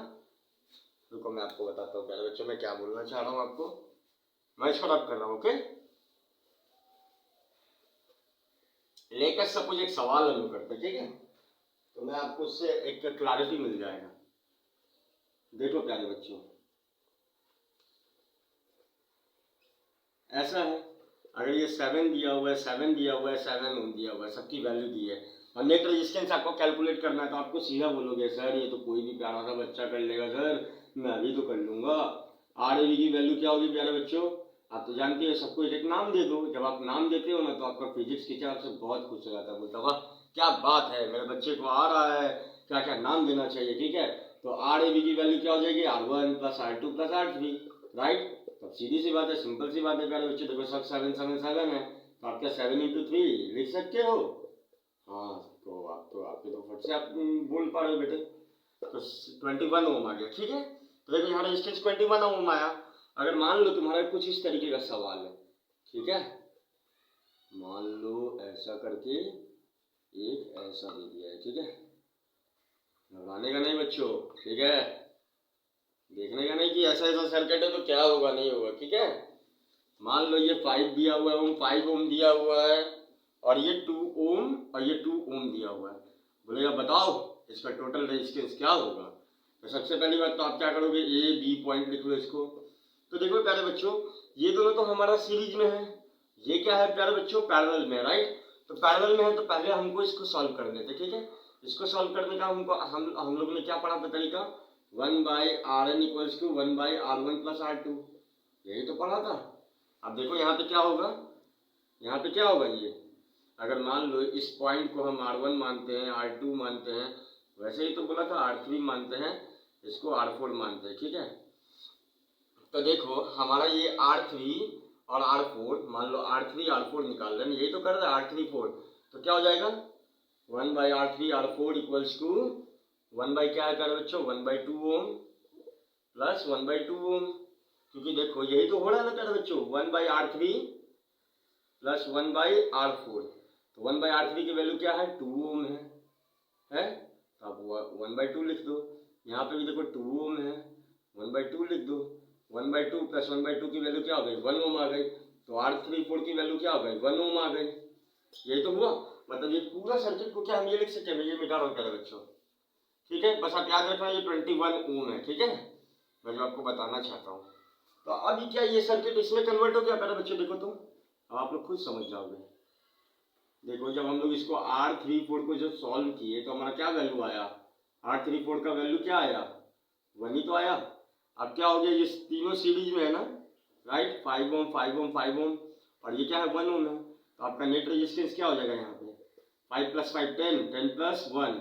रुको मैं आपको बताता हूँ प्यारे बच्चों मैं क्या बोलना चाह रहा हूँ आपको, मैं इसको रब कर रहा हूँ, ओके लेकर सपोज एक सवाल हल करते, ठीक है, तो मैं आपको उससे एक क्लैरिटी मिल जाएगा। देखो प्यारे बच्चों, ऐसा है, अगर ये 7 दिया हुआ है, 7 दिया हुआ है, 7 ओम दिया हुआ है, सबकी वैल्यू दी है और नेट रेजिस्टेंस आपको कैलकुलेट करना है, तो आपको सीधा बोलोगे सर ये तो कोई भी प्यारा सा बच्चा कर लेगा सर, मैं भी तो कर लूंगा। आर ए की वैल्यू क्या होगी प्यारे बच्चों, आप तो जानते हो, सबको एक नाम दे दो। जब आप नाम देते हो ना तो आपका फिजिक्स टीचर आपसे बहुत खुश हो जाता है, बोलता वाह क्या बात है, मेरे बच्चे को आ रहा है, क्या क्या नाम देना चाहिए, ठीक है। तो आर ए की वैल्यू क्या हो जाएगी, R1 + R2 + R3, राइट। तो सीधी सी बात है, सिंपल सी बात है प्यारे बच्चे, देखो सब 7 7 7 है, तो आप क्या 7 × 3 लिख सकते हो। हाँ, तो आपके तो फट से आप बोल पा रहे हो बेटे। तो 21 ओम आ गया, ठीक है। तो देखो यहाँ रेजिस्टेंस 21 ओम आया। अगर मान लो तुम्हारा कुछ इस तरीके का सवाल है, ठीक है, मान लो ऐसा करके एक ऐसा दे दिया है, ठीक है, घबराने का नहीं बच्चों, ठीक है, देखने का नहीं कि ऐसा ऐसा सर्किट है तो क्या होगा नहीं होगा, ठीक है। मान लो ये 5 दिया हुआ है, 5 ओम दिया हुआ है, और ये 2 ओम और ये 2 ओम दिया हुआ है। बोलेगा बताओ इसका टोटल रेजिस्टेंस क्या होगा। तो सबसे पहली बात तो आप क्या करोगे, ए बी पॉइंट लिख लो इसको। तो देखो प्यारे बच्चों, ये दोनों तो हमारा सीरीज में है, ये क्या है प्यारे बच्चों, पैरेलल में, राइट। तो पैरेलल में है तो पहले हमको इसको सॉल्व कर लेते, ठीक है। इसको सॉल्व करने का हमको हम लोग ने क्या पढ़ा था तरीका, 1/Rn = 1/R1 + R2, यही तो पढ़ा था। अब देखो यहाँ पे क्या होगा, यहाँ पे क्या होगा, ये अगर मान लो इस पॉइंट को हम R1 मानते हैं, R2 मानते हैं, वैसे ही तो बोला था R3 मानते हैं, इसको R4 मानते हैं, ठीक है। तो देखो हमारा ये R3 और R4, मान लो R3 R4 निकाल रहे हैं, यही तो कर रहे हैं R3 4, तो क्या हो जाएगा 1/R3 R4 = 1 क्या है प्यारे बच्चों, 1/2 ओम प्लस 1/2 ओम, क्योंकि देखो यही तो हो रहा है ना प्यारे बच्चों, 1/R3 प्लस 1/R4, तो 1/R3 की वैल्यू क्या है, 2 ओम है, तो आप 1/2 लिख दो। यहाँ पे भी देखो 2 ओम है, 1/2 लिख दो। 1/2 प्लस 1/2 की वैल्यू क्या हो गई, 1 ओम आ गई। तो R3 4 की वैल्यू क्या हो गई, 1 ओम आ गई। यही तो हुआ, मतलब ये पूरा सर्किट को क्या हम ये लिख सकते हैं, ये मिटा रहा हूँ प्यारे बच्चों, ठीक है। बस आप याद रखना ये 21 ओम है, ठीक है, मैं जो आपको बताना चाहता हूँ। तो अभी क्या ये सर्किट इसमें कन्वर्ट हो गया प्यारे बच्चों, देखो तो अब आप लोग खुद समझ जाओगे। देखो जब हम लोग इसको R34 को जब सॉल्व किए तो हमारा क्या वैल्यू आया, R34 का वैल्यू क्या आया, 1 ही तो आया। अब क्या हो गया, ये तीनों सीरीज में है ना, राइट, 5 ओम 5 ओम 5 ओम, और ये क्या है 1 ओम है, तो आपका नेट रेजिस्टेंस क्या हो जाएगा यहाँ पे, 5 + 5 10, 10 + 1,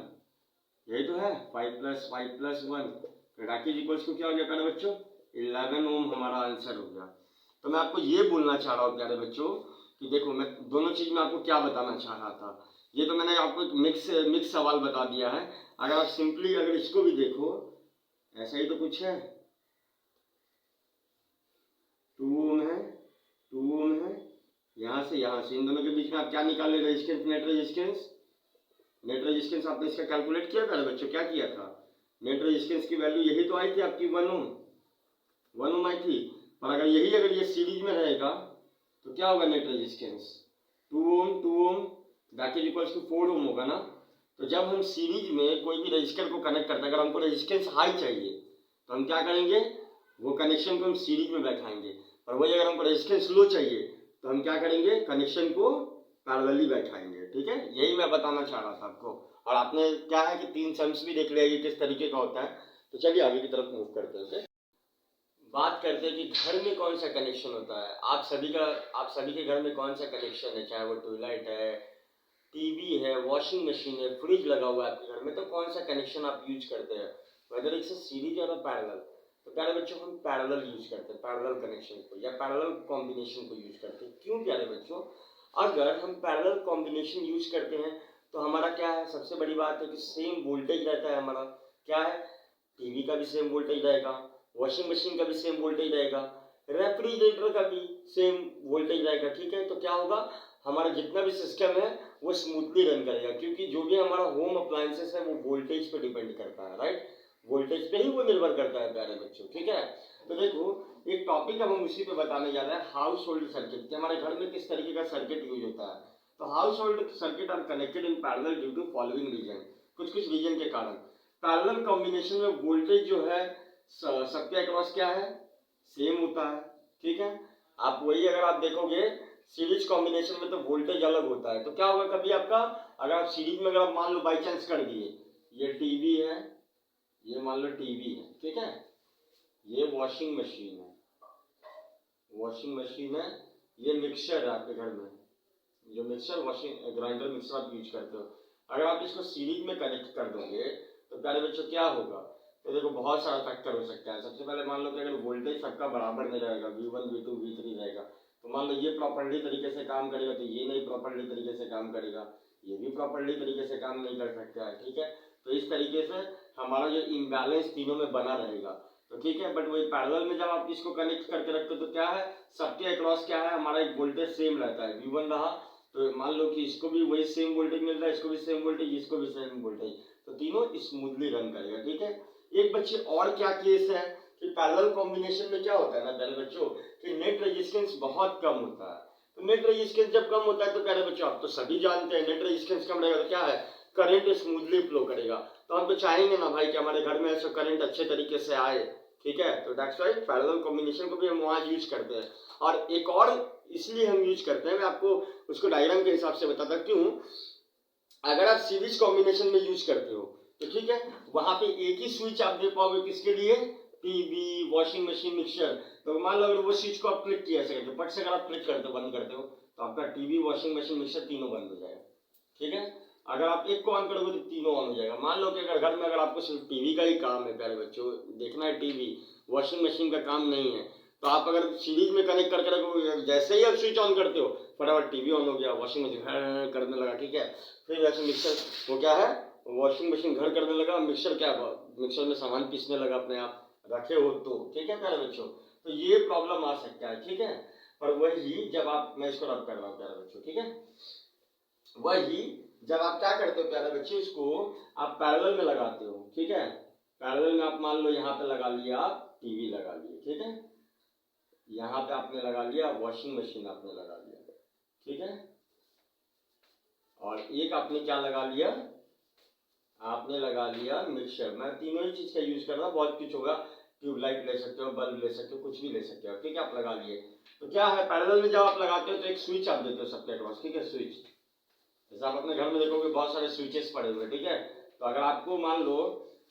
यही तो है, 5 + 5 + 1, राकेश इक्वल्स को क्या हो गया प्यारे बच्चों, 11 ओम हमारा आंसर हो गया। तो मैं आपको ये बोलना चाह रहा हूँ प्यारे बच्चों कि देखो मैं दोनों चीज में आपको क्या बताना चाह रहा था, ये तो मैंने आपको मिक्स सवाल बता दिया है। अगर आप सिंपली अगर इसको भी देखो, ऐसा ही तो कुछ है, 2 ओम है, 2 ओम है, यहाँ से इन दोनों के बीच में आप क्या निकाल ले, resistance, net resistance. Net resistance आपने इसका कैलकुलेट किया था बच्चों, क्या किया था, नेट रेजिस्टेंस की वैल्यू यही तो आई थी आपकी 1 ओम आई थी। पर अगर ये सीरीज में रहेगा तो क्या होगा, net resistance 2 ohm that is equals to 4 ohm होगा ना। तो जब हम सीरीज में कोई भी रजिस्टर को कनेक्ट करते हैं, अगर हमको रेजिस्टेंस हाई चाहिए तो हम क्या करेंगे, वो कनेक्शन को हम सीरीज में बैठाएंगे, और वही अगर हमको रेजिस्टेंस लो चाहिए तो हम क्या करेंगे, कनेक्शन को पैरेलली बैठाएंगे, ठीक है। यही मैं बताना चाह रहा था आपको, और आपने क्या है कि 3 सम्स भी देख लिया ये किस तरीके का होता है। तो चलिए आगे की तरफ मूव करते हैं, ओके। बात करते हैं कि घर में कौन सा कनेक्शन होता है, आप सभी के घर में कौन सा कनेक्शन है, चाहे वो ट्यूबलाइट है, टीवी है, वॉशिंग मशीन है, फ्रिज लगा हुआ है आपके घर में, तो कौन सा कनेक्शन आप यूज करते हैं, वेदर इट्स सीरीज और पैरेलल। तो प्यारे बच्चों हम पैरेलल यूज करते हैं, पैरेलल कनेक्शन को या पैरेलल कॉम्बिनेशन को यूज करते हैं। क्यों प्यारे बच्चों, अगर हम पैरेलल कॉम्बिनेशन यूज करते हैं तो हमारा क्या है, सबसे बड़ी बात है कि सेम वोल्टेज रहता है हमारा, क्या है, टीवी का भी सेम वोल्टेज रहेगा, वॉशिंग मशीन का भी सेम वोल्टेज रहेगा, रेफ्रिजरेटर का भी सेम वोल्टेज रहेगा, ठीक है। तो क्या होगा, हमारा जितना भी सिस्टम है वो स्मूथली रन करेगा, क्योंकि जो भी हमारा होम अप्लायंसेस है वो वोल्टेज पे डिपेंड करता है, राइट, वोल्टेज पे ही वो निर्भर करता है प्यारे बच्चों, ठीक है। तो देखो एक टॉपिक अब हम उसी पे बताने जा रहे हैं, हाउस होल्ड सर्किट, कि हमारे घर में किस तरीके का सर्किट यूज होता है। तो house hold circuit are connected in parallel due to following reason, कुछ कुछ रीजन के कारण। पैरेलल कॉम्बिनेशन में वोल्टेज जो है सबके अक्रॉस क्या है, सेम होता है, ठीक है। आप वही अगर आप देखोगे सीरीज कॉम्बिनेशन में तो वोल्टेज अलग होता है। तो क्या होगा कभी आपका, अगर आप सीरीज में अगर आप मान लो बाई चांस कर दिए, ये टीवी है, ये मान लो टीवी है, ठीक है, ये वॉशिंग मशीन है, वॉशिंग मशीन है, ये मिक्सर है आपके घर में, जो मिक्सर वॉशिंग ग्राइंडर मिक्सर आप यूज करते हो, अगर आप इसको सीरीज में कनेक्ट कर दोगे तो प्यारे बच्चों क्या होगा, तो देखो बहुत सारा फैक्टर हो सकता है। सबसे पहले मान लो कि अगर वोल्टेज सबका बराबर नहीं रहेगा, V1 V2 V3 रहेगा, तो मान लो ये प्रॉपरली तरीके से काम करेगा तो ये नहीं प्रॉपरली तरीके से काम करेगा, ये भी प्रॉपरली तरीके से काम नहीं कर सकता है, ठीक है। तो इस तरीके से हमारा जो इम्बैलेंस तीनों में बना रहेगा, तो ठीक है। बट वही पैरेलल में जब आप इसको कनेक्ट करके रखते हो तो क्या है, सबके अक्रॉस क्या है, हमारा एक वोल्टेज सेम रहता है, V1 रहा तो मान लो कि इसको भी वही सेम वोल्टेज मिल रहा है, इसको भी सेम वोल्टेज, इसको भी सेम वोल्टेज, तो तीनों स्मूथली रन करेगा, ठीक है। एक बच्चे और क्या केस है कि पैरेलल कॉम्बिनेशन में क्या होता है ना प्यारे बच्चों कि नेट रेजिस्टेंस बहुत कम होता है। तो नेट रेजिस्टेंस जब कम होता है तो प्यारे बच्चों आप तो सभी जानते हैं नेट रेजिस्टेंस कम रहेगा तो क्या है, करंट स्मूथली फ्लो करेगा। तो हम तो चाहेंगे ना भाई कि हमारे घर में ऐसा करंट अच्छे तरीके से आए, ठीक है। तो दैट्स व्हाई पैरेलल कॉम्बिनेशन को भी हम वहाँ यूज करते हैं। और एक और इसलिए हम यूज करते हैं, मैं आपको उसको डायग्राम के हिसाब से बताता क्यों। अगर आप सीरीज कॉम्बिनेशन में यूज करते हो तो ठीक है, वहां पे एक ही स्विच आप दे पाओगे किसके लिए, टीवी वॉशिंग मशीन मिक्सर। तो मान लो अगर वो स्विच को आप क्लिक किया ऐसे करते पट से अगर आप क्लिक करते हो बंद करते हो तो आपका टीवी वॉशिंग मशीन मिक्सर तीनों बंद हो जाएगा, ठीक है। अगर आप एक को ऑन करोगे तो तीनों ऑन हो जाएगा। मान लो कि अगर घर में अगर आपको सिर्फ टीवी का ही काम है प्यारे बच्चों, देखना है टीवी, वॉशिंग मशीन का काम नहीं है, तो आप अगर सीरीज में कनेक्ट करके रखोगे, जैसे ही आप स्विच ऑन करते हो फटाफट टीवी ऑन हो गया, वॉशिंग मशीन करने लगा, ठीक है। फिर वैसे मिक्सर वो क्या है, वॉशिंग मशीन घर करने लगा, मिक्सर क्या मिक्सर में सामान पीसने लगा अपने आप रखे हो तो, ठीक है प्यारे बच्चों। तो ये प्रॉब्लम आ सकता है, ठीक है। पर वही जब आप, मैं इसको रब कर रहा हूँ प्यारे बच्चों, ठीक है, वही जब आप क्या करते हो प्यारे बच्चे, इसको आप पैरेलल में लगाते हो, ठीक है। पैरेलल में आप मान लो यहाँ पे लगा लिया, आप टीवी लगा लिए, ठीक है, यहाँ पे आपने लगा लिया वॉशिंग मशीन आपने लगा लिया, ठीक है, और एक आपने क्या लगा लिया, आपने लगा लिया मिक्सर। मैं तीनों ही चीज का यूज कर रहा हूँ, बहुत कुछ होगा, ट्यूबलाइट ले सकते हो, बल्ब ले सकते हो, कुछ भी ले सकते हो, ठीक है, आप लगा लिए। तो क्या है पैरेलल में जब आप लगाते हो तो एक स्विच आप देते हो सबके अक्रॉस, ठीक है, स्विच। जैसे आप अपने घर में देखोगे बहुत सारे स्विचेस पड़े हुए, ठीक है। तो अगर आपको मान लो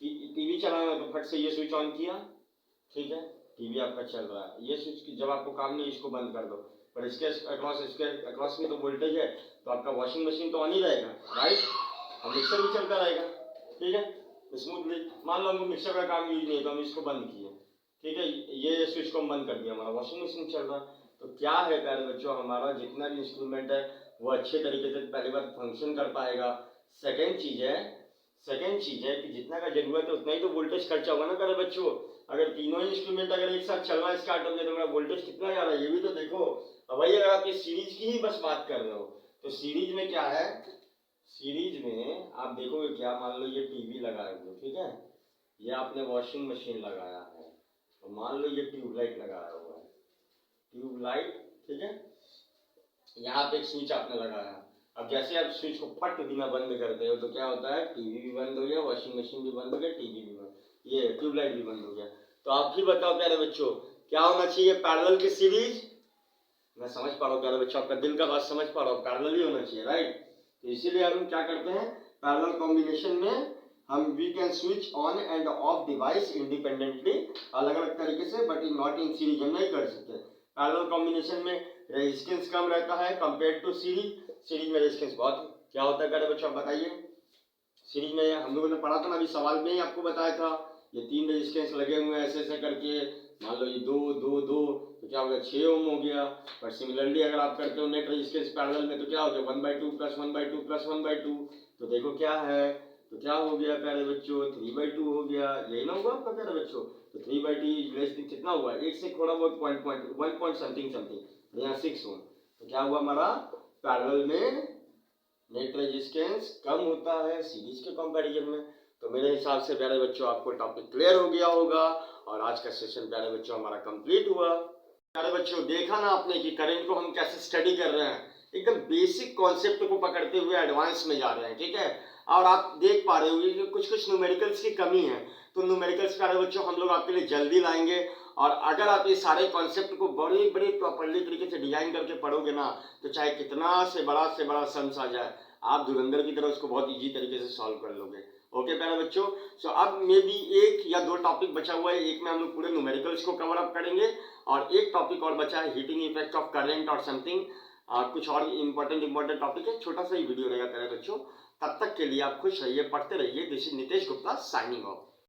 कि टीवी चलाना है तो फट से ये स्विच ऑन किया, ठीक है, टीवी आपका चल रहा है, ये स्विच जब आपको काम नहीं इसको बंद कर दो, पर इसके अक्रॉस में तो वोल्टेज है तो आपका वॉशिंग मशीन तो ऑन ही रहेगा, राइट, और मिक्सर भी चलता रहेगा, ठीक है, स्मूथली। मान लो हमको मिक्सर का काम यूज नहीं है तो हम इसको बंद किए, ठीक है, ये स्विच को हम बंद कर दिया, हमारा वॉशिंग मशीन चल रहा है। तो क्या है प्यारे बच्चों, हमारा जितना भी इंस्ट्रूमेंट है वो अच्छे तरीके से पहली बार फंक्शन कर पाएगा। सेकेंड चीज है कि जितना का जरूरत है उतना ही तो वोल्टेज खर्चा होगा ना प्यारे बच्चों। अगर तीनों ही इंस्ट्रूमेंट अगर एक साथ चलना स्टार्ट हो गया तो मेरा वोल्टेज कितना जा रहा है ये भी तो देखो। अब भाई अगर आप ये सीरीज की ही बस बात कर रहे हो तो सीरीज में क्या है, सीरीज में आप देखोगे क्या, मान लो ये टीवी लगाए हुए, ठीक है, ये आपने वॉशिंग मशीन लगाया है, तो मान लो ये ट्यूबलाइट लगाया हुआ है, ट्यूबलाइट, ठीक है, यहाँ पे एक स्विच आपने लगाया। अब जैसे आप स्विच को फट बिना बंद करते हो तो क्या होता है, टीवी भी बंद हो गया, वॉशिंग मशीन भी बंद हो गया, टीवी भी बंद, ये ट्यूबलाइट भी बंद हो गया। तो आप भी बताओ प्यारे बच्चों क्या होना चाहिए, पैरेलल की सीरीज। मैं समझ पा रहा हूँ प्यारे बच्चों, आपका दिल का बात समझ पा रहा हूँ, पैरेलल ही होना चाहिए, राइट। तो इसीलिए हम क्या करते हैं, पैरेलल कॉम्बिनेशन में हम we can switch on and off device independently, अलग अलग तरीके से, but in not in series हम नहीं कर सकते। पैरेलल कॉम्बिनेशन में रेजिस्टेंस कम रहता है कंपेयर टू सीरीज, सीरीज में रेजिस्टेंस बहुत क्या होता है प्यारे बच्चों आप बताइए। सीरीज में हम लोगों ने पढ़ा था ना, अभी सवाल में ही आपको बताया था, ये 3 रेजिस्टेंस लगे हुए हैं ऐसे ऐसे करके, मान लो ये 2 2 2 तो क्या हो गया 6 ओम हो गया। पर सिमिलरली अगर आप करते हो नेट रेजिस्टेंस पैरेलल में तो क्या हो गया 1/2 प्लस 1/2 प्लस 1/2, तो देखो क्या है, तो क्या हो गया प्यारे बच्चों 3/2 हो गया, यही ना हुआ आपका प्यारे बच्चों। तो 3/2 कितना हुआ, एक से थोड़ा बहुत वन पॉइंट समथिंग यहाँ 6 ओम। तो क्या हुआ हमारा पैरेलल में नेट रेजिस्टेंस कम होता है सीरीज के कंपैरिजन में। तो मेरे हिसाब से प्यारे बच्चों आपको टॉपिक क्लियर हो गया होगा और आज का सेशन प्यारे बच्चों हमारा कंप्लीट हुआ। प्यारे बच्चों देखा ना आपने कि करंट को हम कैसे स्टडी कर रहे हैं, एकदम बेसिक कॉन्सेप्ट को पकड़ते हुए एडवांस में जा रहे हैं, ठीक है। और आप देख पा रहे हो कि कुछ कुछ न्यूमेरिकल्स की कमी है, तो न्यूमेरिकल्स प्यारे बच्चों हम लोग आपके लिए जल्दी लाएंगे। और अगर आप ये सारे कॉन्सेप्ट को बड़े बड़े प्रॉपरली तरीके से डिजाइन करके पढ़ोगे ना, तो चाहे कितना से बड़ा सम्स आ जाए, आप धुरंधर की तरह उसको बहुत इजी तरीके से सॉल्व कर लोगे। ओके प्यारे बच्चों, सो अब मे बी 1 या 2 टॉपिक बचा हुआ है, एक में हम लोग पूरे न्यूमेरिकल्स को कवर अप करेंगे और एक टॉपिक और बचा है हीटिंग इफेक्ट ऑफ करंट और समथिंग, कुछ और इंपॉर्टेंट टॉपिक है, छोटा सा ही वीडियो रहेगा प्यारे बच्चों। तब तक के लिए आप खुश रहिए, पढ़ते रहिए। This is Nitesh Gupta signing off.